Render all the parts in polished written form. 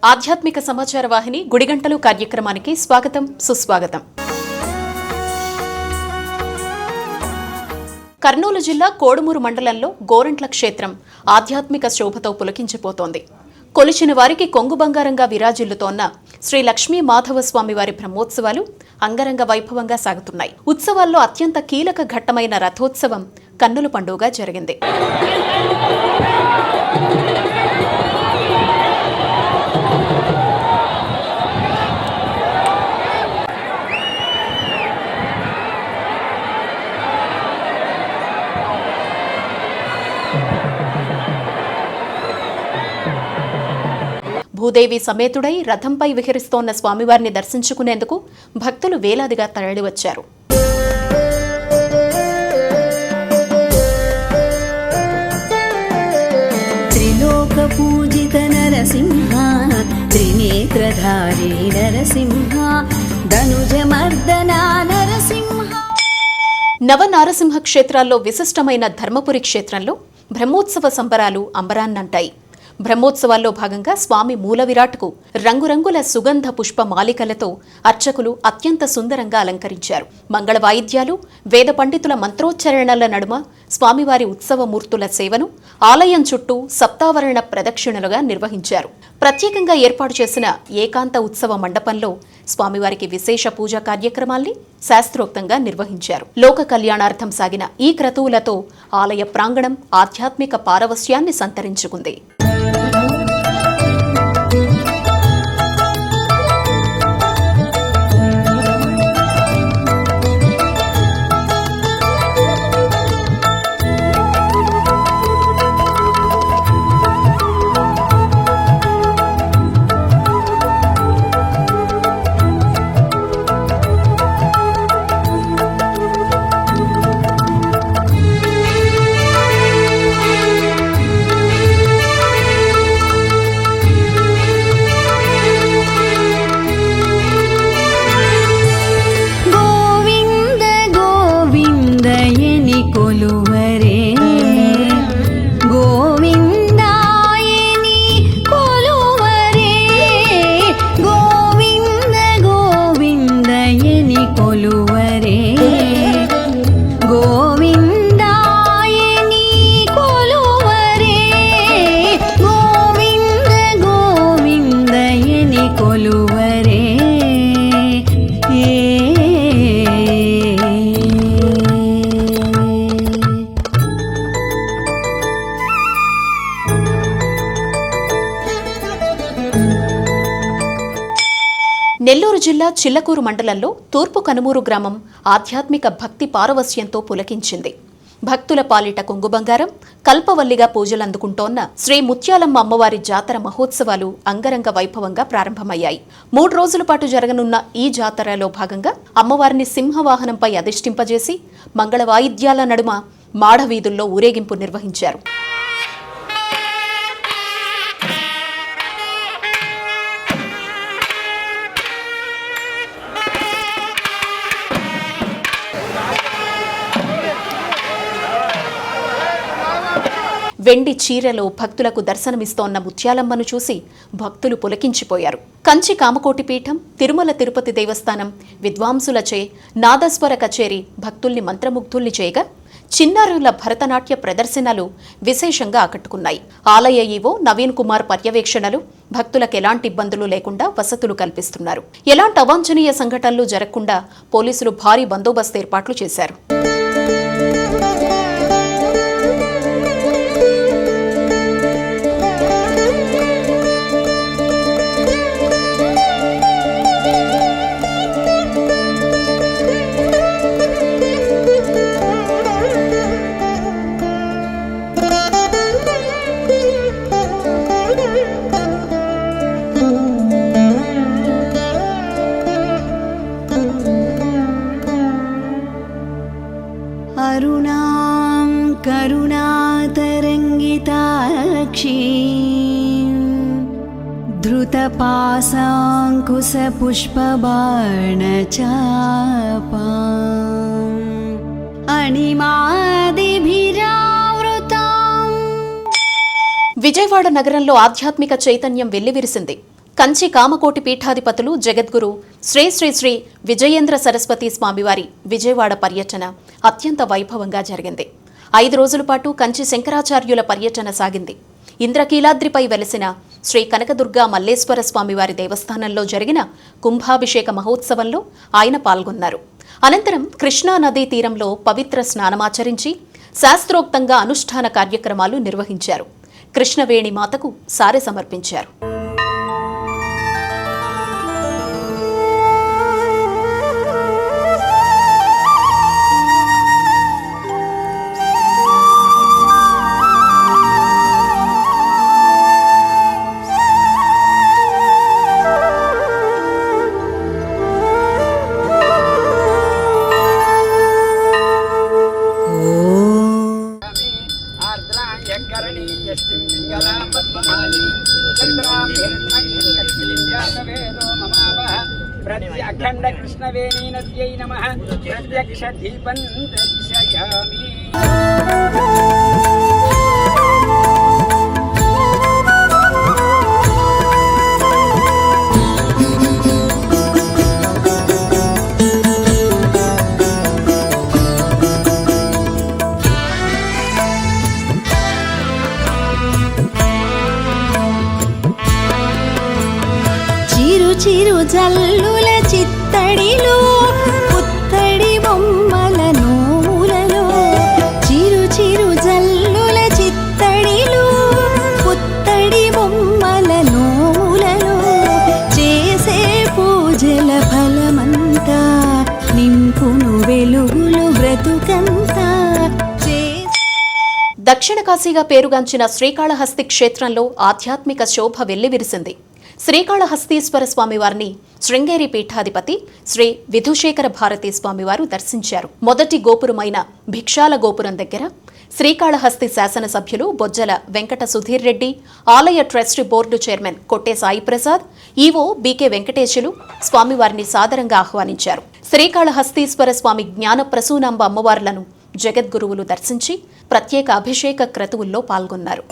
ఆధ్యాత్మిక సమాచార వాహిని గుడిగంటలు కార్యక్రమానికి స్వాగతం సుస్వాగతం. కర్నూలు జిల్లా కోడుమూరు మండలంలో గోరంట్ల క్షేత్రం ఆధ్యాత్మిక శోభతో పులకించిపోతోంది. కొలిచిన వారికి కొంగు బంగారంగా విరాజిల్లుతోన్న శ్రీ లక్ష్మీ మాధవ స్వామి వారి బ్రహ్మోత్సవాలు అంగరంగ వైభవంగా సాగుతున్నాయి. ఉత్సవాల్లో అత్యంత కీలక ఘట్టమైన రథోత్సవం కన్నుల పండుగగా జరిగింది. భూదేవి సమేతుడై రథంపై విహరిస్తోన్న స్వామివారిని దర్శించుకునేందుకు భక్తులు వేలాదిగా తరలివచ్చారు. త్రిలోక పూజిత నరసింహ త్రినేత్రధారి నరసింహ ధనుజమర్దన నరసింహ. నవనారసింహ క్షేత్రాల్లో విశిష్టమైన ధర్మపురి క్షేత్రంలో బ్రహ్మోత్సవ సంబరాలు అంబరాన్నంటాయి. బ్రహ్మోత్సవాల్లో భాగంగా స్వామి మూల విరాట్కు రంగురంగుల సుగంధ పుష్ప మాలికలతో అర్చకులు అత్యంత సుందరంగా అలంకరించారు. మంగళ వాయిద్యాలు, వేద పండితుల మంత్రోచ్చరణల నడుమ స్వామివారి ఉత్సవమూర్తుల సేవను ఆలయం చుట్టూ సప్తావరణ ప్రదక్షిణలుగా నిర్వహించారు. ప్రత్యేకంగా ఏర్పాటు చేసిన ఏకాంత ఉత్సవ మండపంలో స్వామివారికి విశేష పూజా కార్యక్రమాల్ని శాస్త్రోక్తంగా నిర్వహించారు. లోక కళ్యాణార్థం సాగిన ఈ క్రతువులతో ఆలయ ప్రాంగణం ఆధ్యాత్మిక పారవస్యాన్ని సంతరించుకుంది. నెల్లూరు జిల్లా చిల్లకూరు మండలంలో తూర్పు కనుమూరు గ్రామం ఆధ్యాత్మిక భక్తి పారవస్యంతో పులకించింది. భక్తుల పాలిట కొంగు బంగారం, కల్పవల్లిగా పూజలందుకుంటోన్న శ్రీ ముత్యాలమ్మ అమ్మవారి జాతర మహోత్సవాలు అంగరంగ వైభవంగా ప్రారంభమయ్యాయి. 3 రోజుల పాటు జరగనున్న ఈ జాతరలో భాగంగా అమ్మవారిని సింహవాహనంపై అధిష్ఠింపజేసి మంగళ వాయిద్యాల నడుమ మాఢవీధుల్లో ఊరేగింపు నిర్వహించారు. వెండి చీరలో భక్తులకు దర్శనమిస్తోన్న ముత్యాలమ్మను చూసి భక్తులు పులకించిపోయారు. కంచి కామకోటి పీఠం, తిరుమల తిరుపతి దేవస్థానం విద్వాంసులచే నాదస్వర కచేరీ భక్తుల్ని మంత్రముగ్ధుల్ని చేయగా చిన్నారుల భరతనాట్య ప్రదర్శనలు విశేషంగా ఆకట్టుకున్నాయి. ఆలయ ఈవో నవీన్ కుమార్ పర్యవేక్షణలు భక్తులకు ఎలాంటి ఇబ్బందులు లేకుండా వసతులు కల్పిస్తున్నారు. ఎలాంటి అవాంఛనీయ సంఘటనలు జరగకుండా పోలీసులు భారీ బందోబస్తు ఏర్పాట్లు చేశారు. అరుణాం కరుణాతరంగితాక్షీ ధృతపాశాంకుశపుష్పబాణచాపాం అణిమాదిభిరావృతాం. విజయవాడ నగరంలో ఆధ్యాత్మిక చైతన్యం వెల్లివిరిసింది. కంచి కామకోటి పీఠాధిపతులు జగద్గురు శ్రీ శ్రీ శ్రీ విజయేంద్ర సరస్వతి స్వామివారి విజయవాడ పర్యటన అత్యంత వైభవంగా జరిగింది. 5 రోజుల పాటు కంచి శంకరాచార్యుల పర్యటన సాగింది. ఇంద్రకీలాద్రిపై వెలిసిన శ్రీ కనకదుర్గా మల్లేశ్వర స్వామివారి దేవస్థానంలో జరిగిన కుంభాభిషేక మహోత్సవంలో ఆయన పాల్గొన్నారు. అనంతరం కృష్ణా నదీ తీరంలో పవిత్ర స్నానమాచరించి శాస్త్రోక్తంగా అనుష్ఠాన కార్యక్రమాలు నిర్వహించారు. కృష్ణవేణి మాతకు సారె సమర్పించారు. అఖండ కృష్ణవేణీ నద్యై నమః ప్రత్యక్ష దీపం దర్శయామి. చిరు చిరు జల్లుల చిత్తడిలో పుత్తడి బొమ్మల నోములలో చిరు చిరు జల్లుల చిత్తడిలో పుత్తడి బొమ్మల నోములలో చేసే పూజల ఫలమంతా నింపును వెలుగులు బ్రతుకంతా. దక్షిణ కాశీగా పేరుగాంచిన శ్రీకాళహస్తి క్షేత్రంలో ఆధ్యాత్మిక శోభ వెల్లివిరిసింది. శ్రీకాళహస్తీశ్వర స్వామివారిని శృంగేరి పీఠాధిపతి శ్రీ విధుశేఖర భారతీ స్వామివారు దర్శించారు. మొదటి గోపురమైన భిక్షాల గోపురం దగ్గర శ్రీకాళహస్తి శాసనసభ్యులు బొజ్జల వెంకట సుధీర్ రెడ్డి, ఆలయ ట్రస్ట్ బోర్డు చైర్మన్ కొట్టే సాయి ప్రసాద్, ఈవో బీకే వెంకటేశులు స్వామివారిని సాదరంగా ఆహ్వానించారు. శ్రీకాళహస్తీశ్వర స్వామి జ్ఞాన ప్రసూనాంబ అమ్మవార్లను జగద్గురువులు దర్శించి ప్రత్యేక అభిషేక క్రతువుల్లో పాల్గొన్నారు.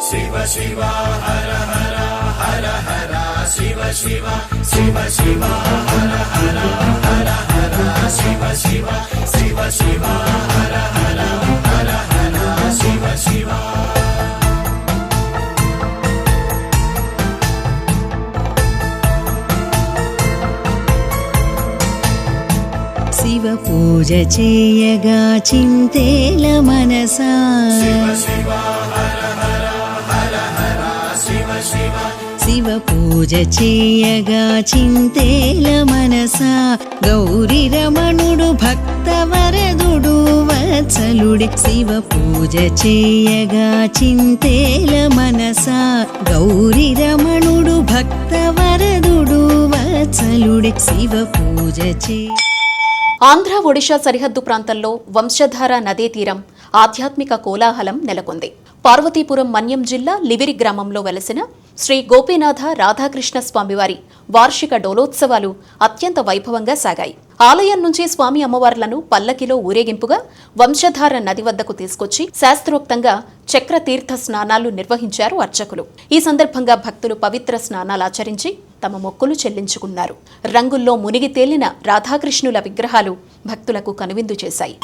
శివ శివ హర హర హర హర శివ శివ శివ శివ హర హర హర హర శివ శివ శివ శివ హర హర హర హర శివ శివ. శివ పూజ చేయగా చింతేల మనసా శివ పూజ చేయగా చింతేల మనసా గౌరీ రమణుడు భక్తవరదుడు వత్సలుడే శివ పూజ చేయగా చింతేల మనసా గౌరీ రమణుడు భక్తవరదుడు వత్సలుడే శివ పూజ చే. ఆంధ్ర ఒడిషా సరిహద్దు ప్రాంతంలో వంశధార నదీ తీరం ఆధ్యాత్మిక కోలాహలం నెలకొంది. పార్వతీపురం మన్యం జిల్లా లివిరి గ్రామంలో వెలసిన శ్రీ గోపీనాథ రాధాకృష్ణ స్వామివారి వార్షిక డోలోత్సవాలు అత్యంత వైభవంగా సాగాయి. ఆలయం నుంచి స్వామి అమ్మవార్లను పల్లకిలో ఊరేగింపుగా వంశధార నది వద్దకు తీసుకొచ్చి శాస్త్రోక్తంగా చక్రతీర్థ స్నానాలు నిర్వహించారు అర్చకులు. ఈ సందర్భంగా భక్తులు పవిత్ర స్నానాలాచరించి తమ మొక్కులు చెల్లించుకున్నారు. రంగుల్లో మునిగి తేలిన రాధాకృష్ణుల విగ్రహాలు భక్తులకు కనువిందు చేశాయి.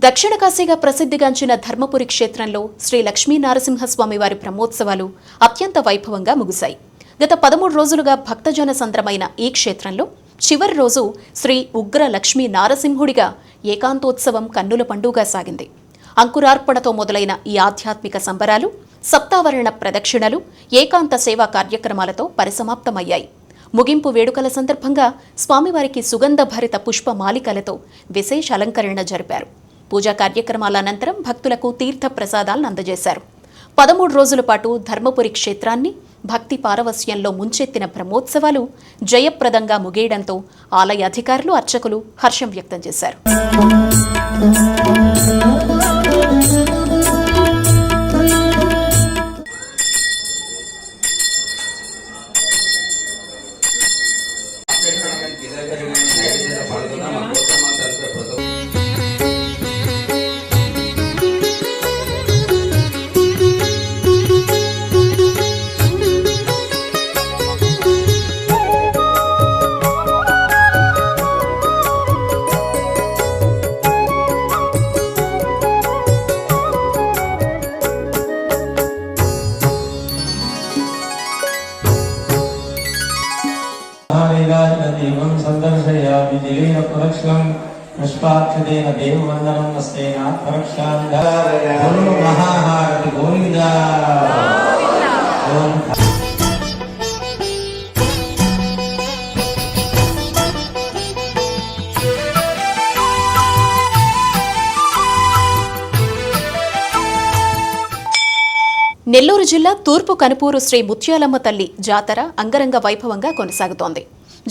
దక్షిణ కాశీగా ప్రసిద్ధిగాంచిన ధర్మపురి క్షేత్రంలో శ్రీ లక్ష్మీ నారసింహస్వామివారి బ్రహ్మోత్సవాలు అత్యంత వైభవంగా ముగిశాయి. గత 13 రోజులుగా భక్తజన సంద్రమైన ఈ క్షేత్రంలో చివరి రోజు శ్రీ ఉగ్ర లక్ష్మీ నారసింహుడిగా ఏకాంతోత్సవం కన్నుల పండుగగా సాగింది. అంకురార్పణతో మొదలైన ఈ ఆధ్యాత్మిక సంబరాలు సప్తావరణ ప్రదక్షిణలు, ఏకాంత సేవా కార్యక్రమాలతో పరిసమాప్తమయ్యాయి. ముగింపు వేడుకల సందర్భంగా స్వామివారికి సుగంధభరిత పుష్పమాలికలతో విశేష అలంకరణ జరిపారు. పూజా కార్యక్రమాల అనంతరం భక్తులకు తీర్థ ప్రసాదాలను అందజేశారు. 13 రోజుల పాటు ధర్మపురి క్షేత్రాన్ని భక్తి పారవస్యంలో ముంచెత్తిన బ్రహ్మోత్సవాలు జయప్రదంగా ముగియడంతో ఆలయ అధికారులు అర్చకులు హర్షం వ్యక్తం చేశారు. देवं संदर्शयामि दिलेन पुरक्षं पुष्पाक्षतेन देववन्दनं हस्तेन पुरक्षान्धारय गुरु महाहारति गोविन्दा నెల్లూరు జిల్లా తూర్పు కనుపూరు శ్రీ ముత్యాలమ్మ తల్లి జాతర అంగరంగ వైభవంగా కొనసాగుతోంది.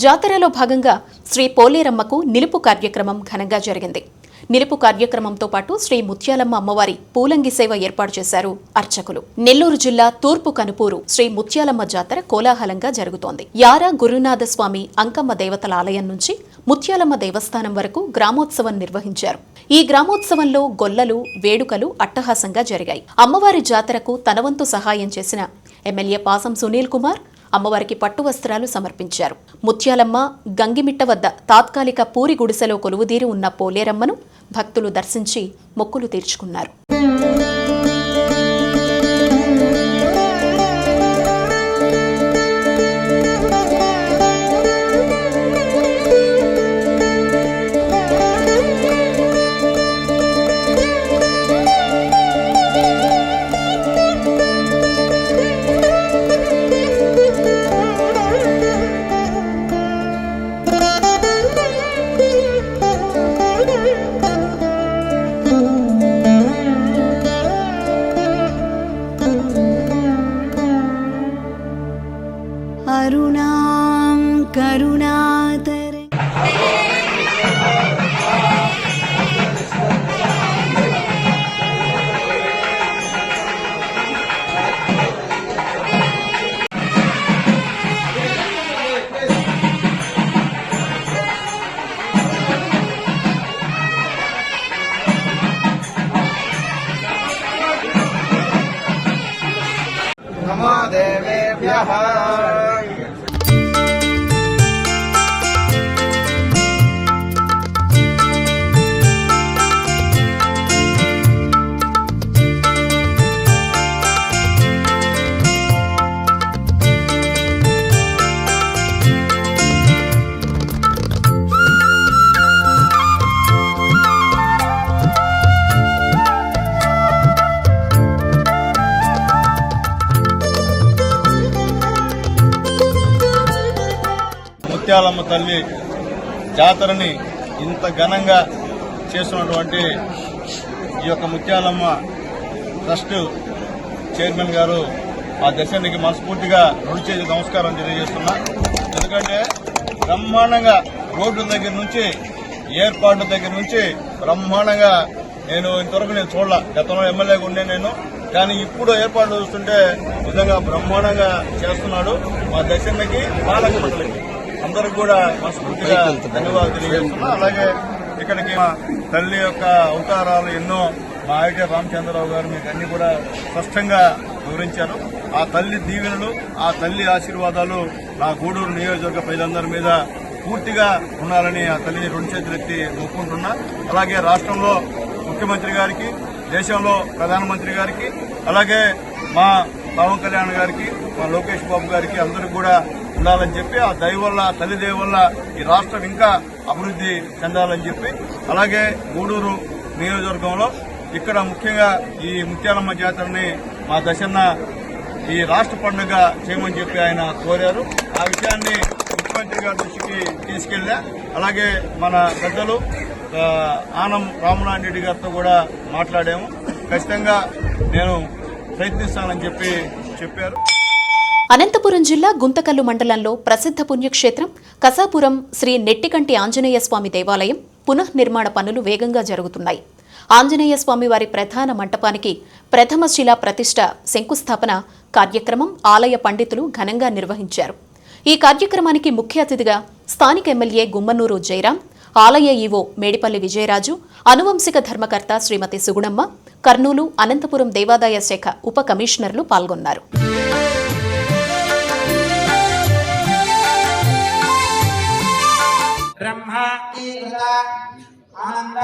జాతరలో భాగంగా శ్రీ పోలేరమ్మకు నిలుపు కార్యక్రమం ఘనంగా జరిగింది. నిలుపు కార్యక్రమంతో పాటు శ్రీ ముత్యాలమ్మ అమ్మవారి పూలంగి సేవ ఏర్పాటు చేశారు అర్చకులు. నెల్లూరు జిల్లా తూర్పు కనుపూరు శ్రీ ముత్యాలమ్మ జాతర కోలాహలంగా జరుగుతోంది. యారా గురునాథ స్వామి అంకమ్మ దేవతల ఆలయం నుంచి ముత్యాలమ్మ దేవస్థానం వరకు గ్రామోత్సవం నిర్వహించారు. ఈ గ్రామోత్సవంలో గొల్లలు, వేడుకలు అట్టహాసంగా జరిగాయి. అమ్మవారి జాతరకు తనవంతు సహాయం చేసిన ఎమ్మెల్యే పాసం సునీల్ కుమార్ అమ్మవారికి పట్టు వస్త్రాలు సమర్పించారు. ముత్యాలమ్మ గంగిమిట్ట వద్ద తాత్కాలిక పూరి గుడిసెలో కొలువుదీరి ఉన్న పోలేరమ్మను భక్తులు దర్శించి మొక్కులు తీర్చుకున్నారు. अरुणां करुणातर नमो देवेभ्यः। ముత్యాలమ్మ తల్లి జాతరని ఇంత ఘనంగా చేస్తున్నటువంటి ఈ యొక్క ముత్యాలమ్మ ట్రస్ట్ చైర్మన్ గారు ఆ దర్శనానికి మనస్ఫూర్తిగా రెండు చేతుల నమస్కారం తెలియజేస్తున్నా. ఎందుకంటే బ్రహ్మాండంగా రోడ్ల దగ్గర నుంచి ఏర్పాట్ల దగ్గర నుంచి బ్రహ్మాండంగా నేను ఇంతవరకు చూడలే. గతంలో ఎమ్మెల్యేగా ఉండే నేను, కానీ ఇప్పుడు ఏర్పాట్లు చూస్తుంటే నిజంగా బ్రహ్మాండంగా చేస్తున్నాడు. మా దర్శనానికి పాలక మండలికి అందరికి కూడా మనస్ఫూర్తిగా ధన్యవాదాలు తెలియజేస్తున్నా. అలాగే ఇక్కడికి మా తల్లి యొక్క అవతారాలు ఎన్నో మా ఐటీ రామచంద్రరావు గారు మీకు అన్ని కూడా స్పష్టంగా వివరించారు. ఆ తల్లి దీవెనలు, ఆ తల్లి ఆశీర్వాదాలు నా గూడూరు నియోజకవర్గ ప్రజలందరి మీద పూర్తిగా ఉండాలని ఆ తల్లిని రెండు చేతులెత్తి మొక్కుంటున్నా. అలాగే రాష్ట్రంలో ముఖ్యమంత్రి గారికి, దేశంలో ప్రధానమంత్రి గారికి, అలాగే మా పవన్ కళ్యాణ్ గారికి, మా లోకేష్ బాబు గారికి అందరికీ కూడా ఉండాలని చెప్పి, ఆ దయ వల్ల, తల్లి దయ వల్ల ఈ రాష్ట్రం ఇంకా అభివృద్ధి చెందాలని చెప్పి, అలాగే గూడూరు నియోజకవర్గంలో ఇక్కడ ముఖ్యంగా ఈ ముత్యాలమ్మ జాతరని మా దశన్న ఈ రాష్ట్ర పండుగ చేయమని చెప్పి ఆయన కోరారు. ఆ విషయాన్ని ముఖ్యమంత్రి గారి దృష్టికి తీసుకెళ్లా. అలాగే మన పెద్దలు ఆనం రామనారాయణ రెడ్డి గారితో కూడా మాట్లాడాము. ఖచ్చితంగా నేను ప్రయత్నిస్తానని చెప్పి చెప్పారు. అనంతపురం జిల్లా గుంతకల్లు మండలంలో ప్రసిద్ధ పుణ్యక్షేత్రం కసాపురం శ్రీ నెట్టికంటి ఆంజనేయ స్వామి దేవాలయం పునఃనిర్మాణ పనులు వేగంగా జరుగుతున్నాయి. ఆంజనేయ స్వామి వారి ప్రధాన మంటపానికి ప్రథమ శిలా ప్రతిష్ఠ శంకుస్థాపన కార్యక్రమం ఆలయ పండితులు ఘనంగా నిర్వహించారు. ఈ కార్యక్రమానికి ముఖ్య అతిథిగా స్థానిక ఎమ్మెల్యే గుమ్మనూరు జయరాం, ఆలయ ఈవో మేడిపల్లి విజయరాజు, అనువంశిక ధర్మకర్త శ్రీమతి సుగుణమ్మ, కర్నూలు అనంతపురం దేవాదాయ శాఖ ఉప కమిషనర్లు పాల్గొన్నారు. బ్రహ్మ ఆనంద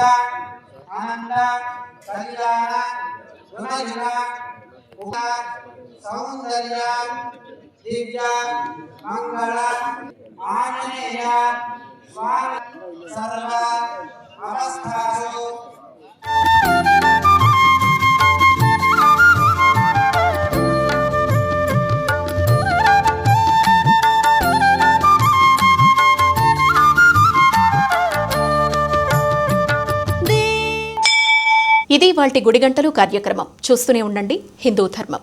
ఆనంద కళ్యాణ గుణయుగ ఉగ సౌందర్య దివ్య మంగళ ఆంజనేయ స్వామి సర్వ అవస్థాసు ఇది వాల్టి గుడిగంటలు కార్యక్రమం. చూస్తూనే ఉండండి హిందూ ధర్మం.